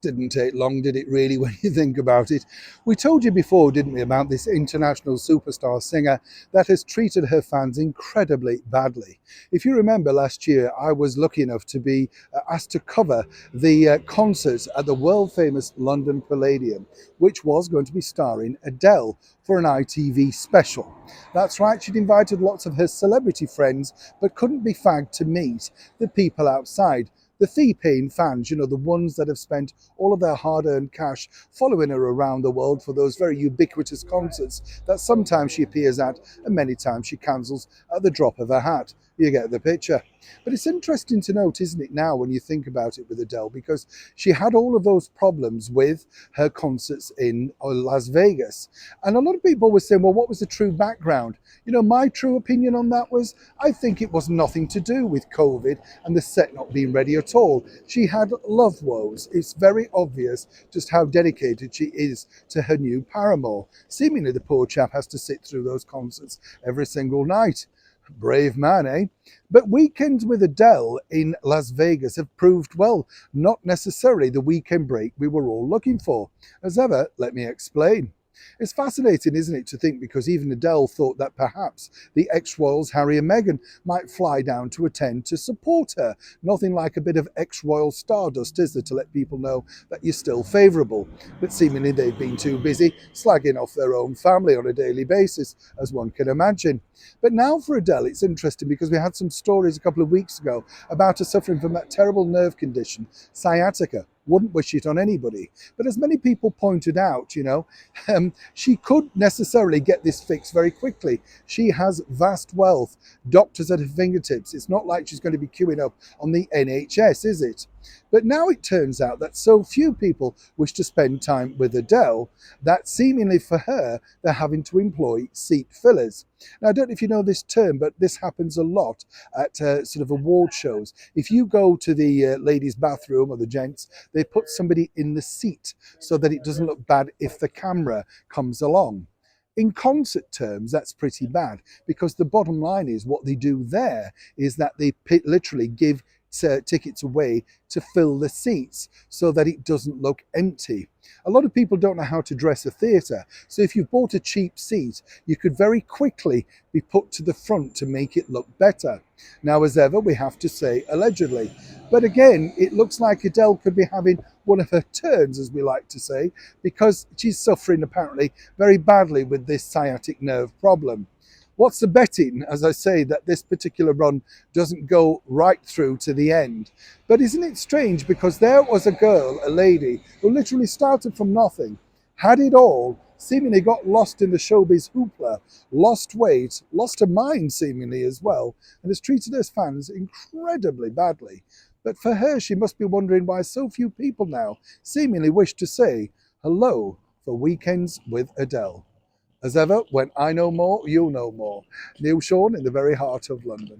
Didn't take long, did it really, when you think about it? We told you before, didn't we, about this international superstar singer that has treated her fans incredibly badly. If you remember last year, I was lucky enough to be asked to cover the concert at the world famous London Palladium, which was going to be starring Adele for an ITV special. That's right, she'd invited lots of her celebrity friends, but couldn't be fagged to meet the people outside, the fee-paying fans, the ones that have spent all of their hard-earned cash following her around the world for those very ubiquitous concerts that sometimes she appears at and many times she cancels at the drop of a hat. You get the picture. But it's interesting to note, isn't it, now when you think about it with Adele, because she had all of those problems with her concerts in Las Vegas. And a lot of people were saying, well, what was the true background? My true opinion on that was, I think it was nothing to do with COVID and the set not being ready at all. She had love woes. It's very obvious just how dedicated she is to her new paramour. Seemingly the poor chap has to sit through those concerts every single night. Brave man, eh? But weekends with Adele in Las Vegas have proved, well, not necessarily the weekend break we were all looking for. As ever, let me explain. It's fascinating, isn't it, to think, because even Adele thought that perhaps the ex-royals Harry and Meghan might fly down to attend to support her. Nothing like a bit of ex-royal stardust, is there, to let people know that you're still favourable. But seemingly they've been too busy slagging off their own family on a daily basis, as one can imagine. But now for Adele, it's interesting because we had some stories a couple of weeks ago about her suffering from that terrible nerve condition, sciatica. Wouldn't wish it on anybody. But as many people pointed out, she could necessarily get this fixed very quickly. She has vast wealth, doctors at her fingertips. It's not like she's going to be queuing up on the NHS, is it? But now it turns out that so few people wish to spend time with Adele that seemingly for her, they're having to employ seat fillers. Now, I don't know if you know this term, but this happens a lot at sort of award shows. If you go to the ladies' bathroom or the gents, they put somebody in the seat so that it doesn't look bad if the camera comes along. In concert terms, that's pretty bad because the bottom line is what they do there is that they literally give tickets away to fill the seats so that it doesn't look empty. A lot of people don't know how to dress a theatre, so if you've bought a cheap seat, you could very quickly be put to the front to make it look better. Now, as ever, we have to say allegedly. But again, it looks like Adele could be having one of her turns, as we like to say, because she's suffering apparently very badly with this sciatic nerve problem. What's the betting, as I say, that this particular run doesn't go right through to the end? But isn't it strange? Because there was a girl, a lady, who literally started from nothing, had it all, seemingly got lost in the showbiz hoopla, lost weight, lost her mind seemingly as well, and has treated her fans incredibly badly. But for her, she must be wondering why so few people now seemingly wish to say hello for weekends with Adele. As ever, when I know more, you'll know more. Neil Sean in the very heart of London.